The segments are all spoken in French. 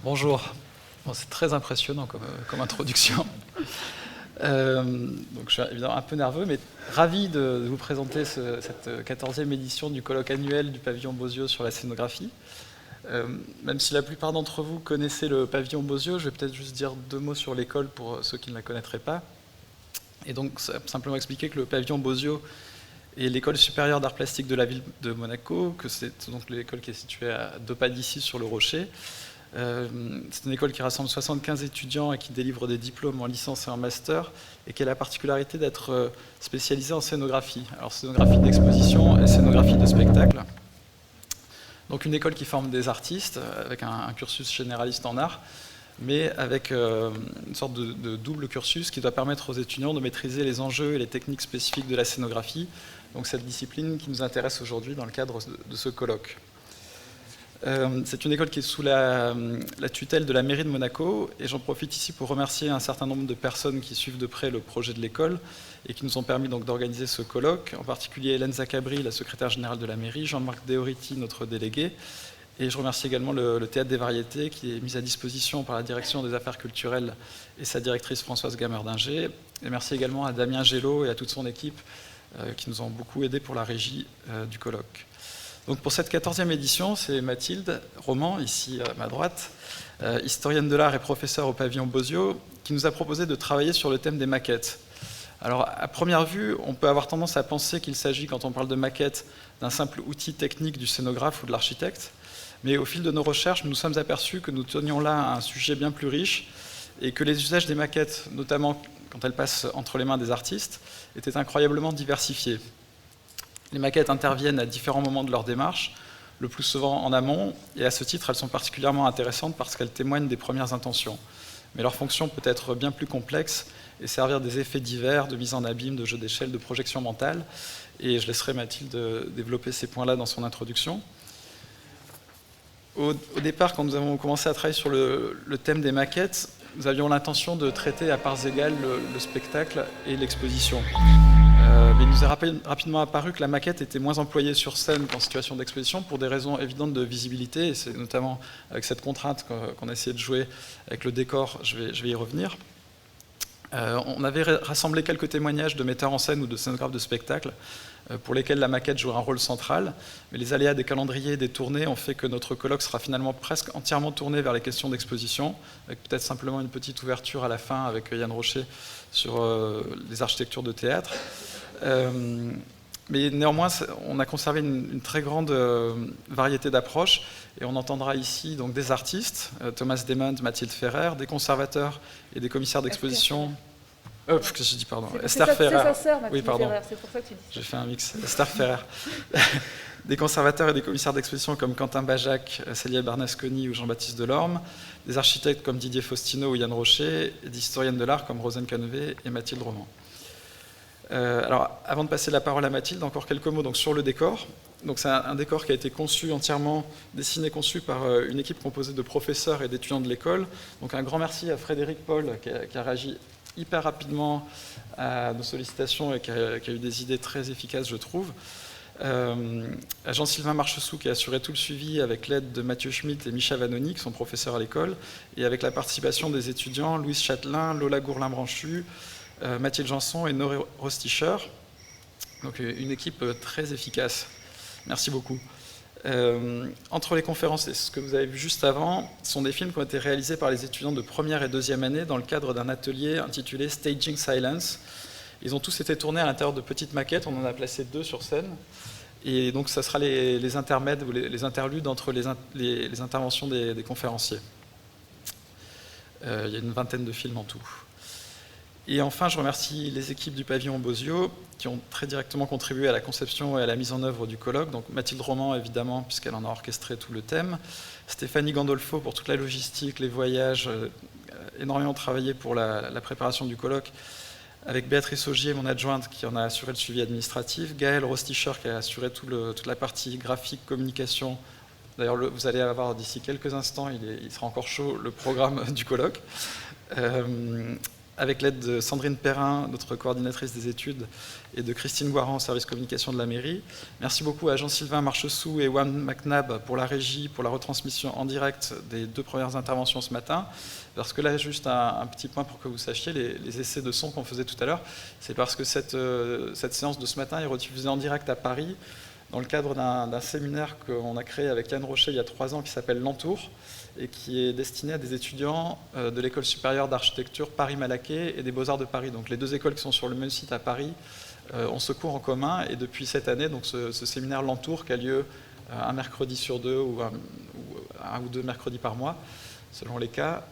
Bonjour. Bon, c'est très impressionnant comme introduction. Donc je suis évidemment un peu nerveux, mais ravi de vous présenter cette 14e édition du colloque annuel du pavillon Bozio sur la scénographie. Même si la plupart d'entre vous connaissez le pavillon Bozio, je vais peut-être juste dire deux mots sur l'école pour ceux qui ne la connaîtraient pas. Et donc simplement expliquer que le pavillon Bozio est l'école supérieure d'art plastique de la ville de Monaco, que c'est donc l'école qui est située à 2 pas d'ici sur le Rocher. C'est une école qui rassemble 75 étudiants et qui délivre des diplômes en licence et en master, et qui a la particularité d'être spécialisée en scénographie. Alors scénographie d'exposition et scénographie de spectacle. Donc une école qui forme des artistes, avec un cursus généraliste en art, mais avec une sorte de double cursus qui doit permettre aux étudiants de maîtriser les enjeux et les techniques spécifiques de la scénographie, donc cette discipline qui nous intéresse aujourd'hui dans le cadre de ce colloque. C'est une école qui est sous la tutelle de la mairie de Monaco, et j'en profite ici pour remercier un certain nombre de personnes qui suivent de près le projet de l'école et qui nous ont permis donc d'organiser ce colloque, en particulier Hélène Zacabri, la secrétaire générale de la mairie, Jean-Marc Deoriti, notre délégué, et je remercie également le Théâtre des Variétés qui est mis à disposition par la direction des affaires culturelles et sa directrice Françoise Gamerdinger, et merci également à Damien Gello et à toute son équipe qui nous ont beaucoup aidés pour la régie du colloque. Donc pour cette 14e édition, c'est Mathilde Roman, ici à ma droite, historienne de l'art et professeure au pavillon Bozio, qui nous a proposé de travailler sur le thème des maquettes. Alors à première vue, on peut avoir tendance à penser qu'il s'agit, quand on parle de maquettes, d'un simple outil technique du scénographe ou de l'architecte, mais au fil de nos recherches, nous nous sommes aperçus que nous tenions là à un sujet bien plus riche, et que les usages des maquettes, notamment quand elles passent entre les mains des artistes, étaient incroyablement diversifiés. Les maquettes interviennent à différents moments de leur démarche, le plus souvent en amont, et à ce titre, elles sont particulièrement intéressantes parce qu'elles témoignent des premières intentions. Mais leur fonction peut être bien plus complexe et servir des effets divers, de mise en abîme, de jeu d'échelle, de projection mentale. Et je laisserai Mathilde développer ces points-là dans son introduction. Au départ, quand nous avons commencé à travailler sur le thème des maquettes, nous avions l'intention de traiter à parts égales le spectacle et l'exposition. Mais il nous est rapidement apparu que la maquette était moins employée sur scène qu'en situation d'exposition pour des raisons évidentes de visibilité, et c'est notamment avec cette contrainte qu'on a essayé de jouer avec le décor, je vais y revenir. On avait rassemblé quelques témoignages de metteurs en scène ou de scénographes de spectacle pour lesquels la maquette jouera un rôle central, mais les aléas des calendriers et des tournées ont fait que notre colloque sera finalement presque entièrement tourné vers les questions d'exposition, avec peut-être simplement une petite ouverture à la fin avec Yann Rocher sur les architectures de théâtre. Mais néanmoins, on a conservé une très grande variété d'approches, et on entendra ici donc des artistes, Thomas Demond, Mathilde Ferrer, des conservateurs et des commissaires d'exposition. Qu'est-ce que j'ai dit, pardon. Esther Ferrer. C'est sa sœur, Mathilde oui, pardon. Ferrer, c'est pour ça que tu dis. J'ai fait un mix. Esther Ferrer. Des conservateurs et des commissaires d'exposition comme Quentin Bajac, Célia Bernasconi ou Jean-Baptiste Delorme, des architectes comme Didier Faustino ou Yann Rocher, et des historiennes de l'art comme Rosen Canevet et Mathilde Roman. Alors, avant de passer la parole à Mathilde, encore quelques mots donc, sur le décor. Donc, c'est un décor qui a été conçu entièrement, dessiné, conçu par une équipe composée de professeurs et d'étudiants de l'école. Donc, un grand merci à Frédéric Paul qui a réagi hyper rapidement à nos sollicitations et qui a eu des idées très efficaces, je trouve. À Jean-Sylvain Marchessou qui a assuré tout le suivi avec l'aide de Mathieu Schmitt et Micha Vanoni qui sont professeurs à l'école, et avec la participation des étudiants Louise Châtelain, Lola Gourlin-Branchu, Mathilde Janson et Noré Rosticher. Donc une équipe très efficace. Merci beaucoup. Entre les conférences et ce que vous avez vu juste avant, sont des films qui ont été réalisés par les étudiants de première et deuxième année dans le cadre d'un atelier intitulé Staging Silence. Ils ont tous été tournés à l'intérieur de petites maquettes, on en a placé 2 sur scène. Et donc ça sera les intermèdes ou les interludes entre les interventions des conférenciers. Il y a une vingtaine de films en tout. Et enfin, je remercie les équipes du pavillon Bozio qui ont très directement contribué à la conception et à la mise en œuvre du colloque. Donc Mathilde Roman, évidemment, puisqu'elle en a orchestré tout le thème. Stéphanie Gandolfo pour toute la logistique, les voyages, énormément travaillé pour la préparation du colloque, avec Béatrice Augier, mon adjointe, qui en a assuré le suivi administratif. Gaël Rosticher, qui a assuré toute la partie graphique, communication. D'ailleurs, vous allez avoir d'ici quelques instants, il sera encore chaud, le programme du colloque. avec l'aide de Sandrine Perrin, notre coordinatrice des études, et de Christine Guaran au service communication de la mairie. Merci beaucoup à Jean-Sylvain Marchessou et Juan McNabb pour la régie, pour la retransmission en direct des 2 premières interventions ce matin. Parce que là, juste un petit point pour que vous sachiez, les essais de son qu'on faisait tout à l'heure, c'est parce que cette séance de ce matin est rediffusée en direct à Paris, dans le cadre d'un séminaire qu'on a créé avec Yann Rocher il y a 3 ans, qui s'appelle L'Entour, et qui est destiné à des étudiants de l'École supérieure d'architecture Paris-Malaquais et des Beaux-Arts de Paris. Donc les 2 écoles qui sont sur le même site à Paris ont ce cours en commun, et depuis cette année, donc ce séminaire L'Entour, qui a lieu un mercredi sur 2 ou un ou 2 mercredis par mois, selon les cas,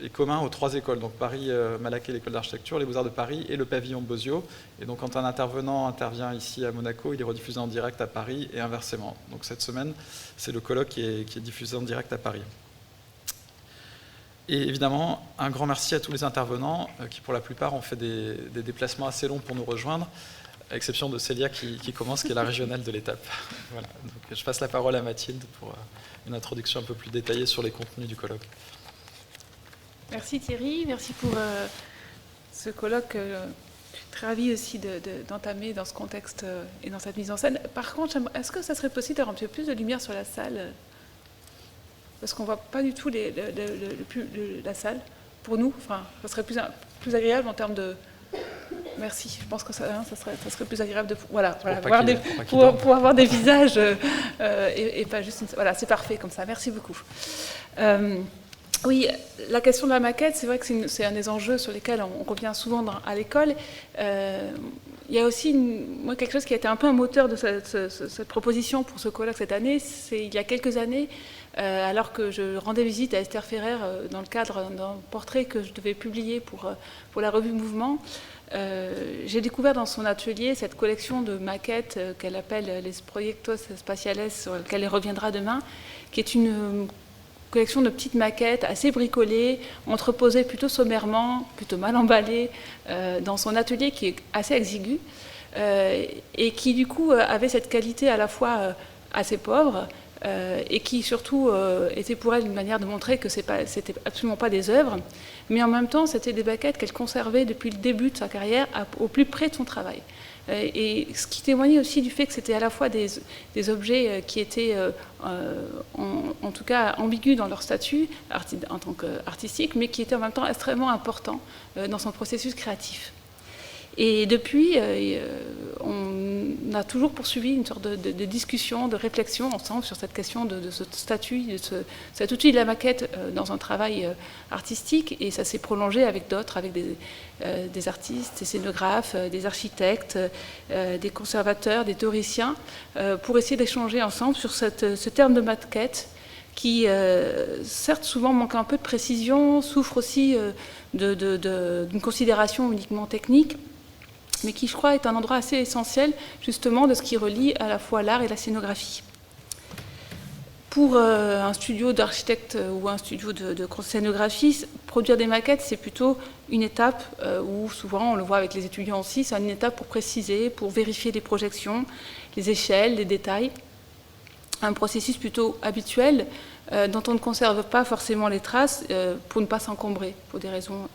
est commun aux 3 écoles, donc Paris-Malaquais, l'école d'architecture, les Beaux-Arts de Paris et le pavillon Bozio. Et donc quand un intervenant intervient ici à Monaco, il est rediffusé en direct à Paris et inversement. Donc cette semaine, c'est le colloque qui est diffusé en direct à Paris. Et évidemment, un grand merci à tous les intervenants qui, pour la plupart, ont fait des déplacements assez longs pour nous rejoindre, à l'exception de Célia qui commence, qui est la régionale de l'étape. Voilà. Donc, je passe la parole à Mathilde pour une introduction un peu plus détaillée sur les contenus du colloque. Merci Thierry, merci pour ce colloque. Je suis très ravie aussi d'entamer dans ce contexte et dans cette mise en scène. Par contre, est-ce que ça serait possible d'avoir un petit peu plus de lumière sur la salle? Parce qu'on ne voit pas du tout la salle. Pour nous, enfin, ça serait plus agréable en termes de... Merci, je pense que ça serait plus agréable de pour avoir des visages et pas juste... Voilà, c'est parfait comme ça, merci beaucoup. Oui, la question de la maquette, c'est vrai que c'est un des enjeux sur lesquels on revient souvent à l'école. Il y a aussi quelque chose qui a été un peu un moteur de cette proposition pour ce colloque cette année. C'est il y a quelques années, alors que je rendais visite à Esther Ferrer dans le cadre d'un portrait que je devais publier pour la revue Mouvement, j'ai découvert dans son atelier cette collection de maquettes qu'elle appelle les Proyectos Spatiales, sur lesquelles elle reviendra demain, qui est une collection de petites maquettes assez bricolées, entreposées plutôt sommairement, plutôt mal emballées, dans son atelier qui est assez exigu, et qui du coup avait cette qualité à la fois assez pauvre, et qui surtout était pour elle une manière de montrer que c'était absolument pas des œuvres, mais en même temps c'était des maquettes qu'elle conservait depuis le début de sa carrière au plus près de son travail. Et ce qui témoignait aussi du fait que c'était à la fois des objets qui étaient en tout cas ambigus dans leur statut en tant qu'artistique, mais qui étaient en même temps extrêmement importants dans son processus créatif. Et depuis, on a toujours poursuivi une sorte de discussion, de réflexion ensemble sur cette question de ce statut, cet outil de la maquette dans un travail artistique. Et ça s'est prolongé avec d'autres, avec des artistes, des scénographes, des architectes, des conservateurs, des théoriciens, pour essayer d'échanger ensemble sur ce terme de maquette qui, certes, souvent manque un peu de précision, souffre aussi d'une considération uniquement technique, mais qui, je crois, est un endroit assez essentiel, justement, de ce qui relie à la fois l'art et la scénographie. Pour un studio d'architecte ou un studio de scénographie, produire des maquettes, c'est plutôt une étape où, souvent, on le voit avec les étudiants aussi, c'est une étape pour préciser, pour vérifier les projections, les échelles, les détails. Un processus plutôt habituel dont on ne conserve pas forcément les traces pour ne pas s'encombrer, pour des raisons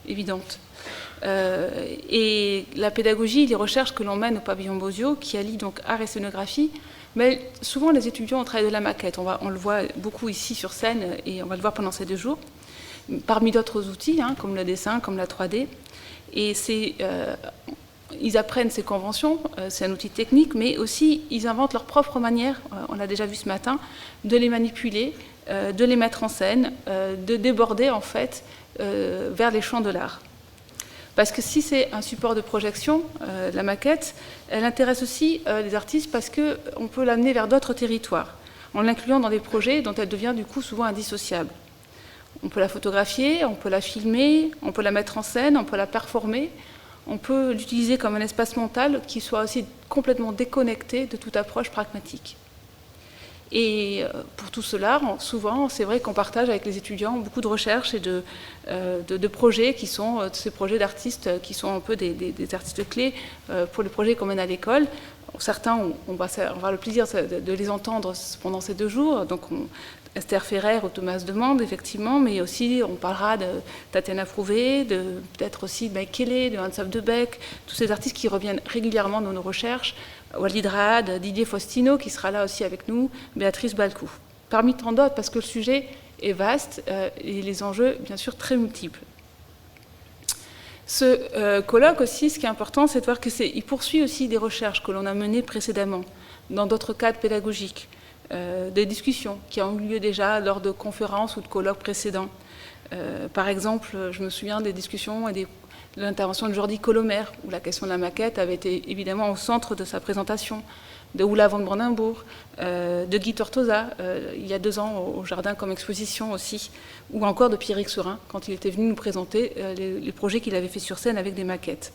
évidentes. Et la pédagogie, les recherches que l'on mène au pavillon Bozio, qui allient donc art et scénographie, mais souvent les étudiants ont travaillé de la maquette. On le voit beaucoup ici sur scène et on va le voir pendant ces 2 jours, parmi d'autres outils, comme le dessin, comme la 3D. Et ils apprennent ces conventions, c'est un outil technique, mais aussi ils inventent leur propre manière, on l'a déjà vu ce matin, de les manipuler, de les mettre en scène, de déborder en fait vers les champs de l'art. Parce que si c'est un support de projection, la maquette, elle intéresse aussi les artistes parce qu'on peut l'amener vers d'autres territoires, en l'incluant dans des projets dont elle devient du coup souvent indissociable. On peut la photographier, on peut la filmer, on peut la mettre en scène, on peut la performer, on peut l'utiliser comme un espace mental qui soit aussi complètement déconnecté de toute approche pragmatique. Et pour tout cela, souvent, c'est vrai qu'on partage avec les étudiants beaucoup de recherches et de projets qui sont ces projets d'artistes qui sont un peu des artistes clés pour les projets qu'on mène à l'école. Certains, on va avoir le plaisir de les entendre pendant ces 2 jours. Donc, Esther Ferrer ou Thomas Demand, effectivement, mais aussi on parlera de Tatiana Prouvé, peut-être aussi de Mike Kelly, de Hans de Beck, tous ces artistes qui reviennent régulièrement dans nos recherches, Walid Raad, Didier Faustino, qui sera là aussi avec nous, Béatrice Balcou. Parmi tant d'autres, parce que le sujet est vaste et les enjeux, bien sûr, très multiples. Ce colloque aussi, ce qui est important, c'est de voir qu'il poursuit aussi des recherches que l'on a menées précédemment, dans d'autres cadres pédagogiques, des discussions qui ont eu lieu déjà lors de conférences ou de colloques précédents. Par exemple, je me souviens des discussions et de l'intervention de Jordi Colomer, où la question de la maquette avait été évidemment au centre de sa présentation, de Oula van Brandenburg, de Guy Tortosa, il y a 2 ans au Jardin comme exposition aussi, ou encore de Pierrick Surin, quand il était venu nous présenter les projets qu'il avait fait sur scène avec des maquettes.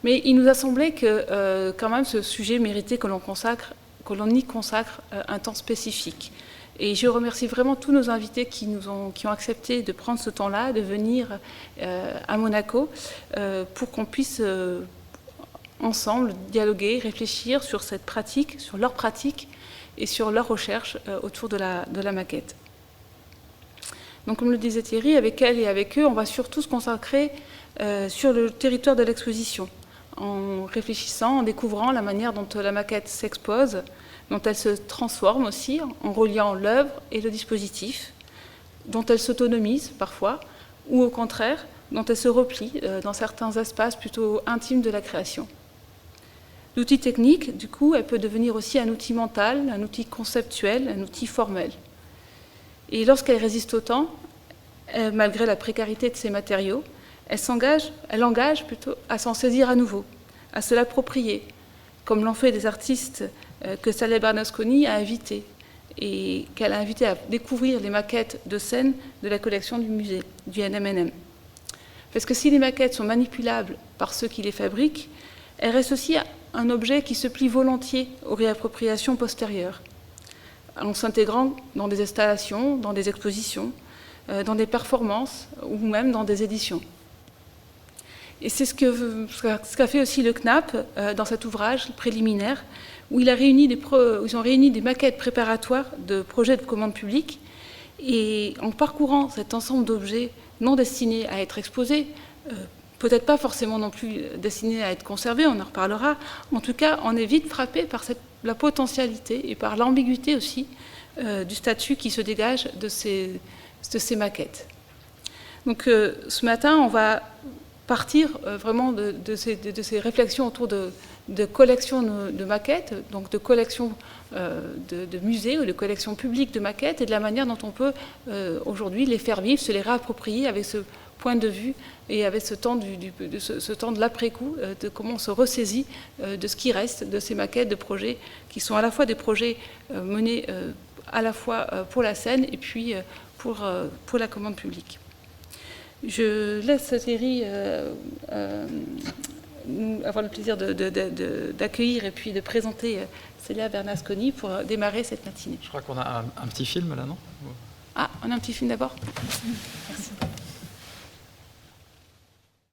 Mais il nous a semblé que quand même ce sujet méritait que l'on y consacre un temps spécifique. Et je remercie vraiment tous nos invités qui ont accepté de prendre ce temps-là, de venir à Monaco, pour qu'on puisse ensemble dialoguer, réfléchir sur cette pratique, sur leur pratique et sur leur recherche autour de la maquette. Donc, comme le disait Thierry, avec elle et avec eux, on va surtout se consacrer sur le territoire de l'exposition, en réfléchissant, en découvrant la manière dont la maquette s'expose, dont elle se transforme aussi, en reliant l'œuvre et le dispositif, dont elle s'autonomise parfois, ou au contraire, dont elle se replie dans certains espaces plutôt intimes de la création. L'outil technique, du coup, elle peut devenir aussi un outil mental, un outil conceptuel, un outil formel. Et lorsqu'elle résiste au temps, malgré la précarité de ses matériaux, elle engage plutôt à s'en saisir à nouveau, à se l'approprier, comme l'ont fait des artistes que Saleh Bernasconi a invités, et qu'elle a invité à découvrir les maquettes de scène de la collection du musée, du NMNM. Parce que si les maquettes sont manipulables par ceux qui les fabriquent, elles restent aussi un objet qui se plie volontiers aux réappropriations postérieures, en s'intégrant dans des installations, dans des expositions, dans des performances ou même dans des éditions. Et c'est ce qu'a fait aussi le CNAP dans cet ouvrage préliminaire, où ils ont réuni des maquettes préparatoires de projets de commande publique, et en parcourant cet ensemble d'objets non destinés à être exposés, peut-être pas forcément non plus destinés à être conservés, on en reparlera, en tout cas on est vite frappé par la potentialité et par l'ambiguïté aussi du statut qui se dégage de ces maquettes. Donc ce matin, on va partir vraiment de ces réflexions autour de collections de maquettes, donc de collections de musées ou de collections publiques de maquettes, et de la manière dont on peut aujourd'hui les faire vivre, se les réapproprier avec ce point de vue et avec ce temps de l'après-coup, de comment on se ressaisit de ce qui reste de ces maquettes de projets qui sont à la fois des projets menés à la fois pour la scène et puis pour la commande publique. Je laisse Thierry avoir le plaisir d'accueillir et puis de présenter Célia Bernasconi pour démarrer cette matinée. Je crois qu'on a un petit film là, non ? Ah, on a un petit film d'abord ? Merci.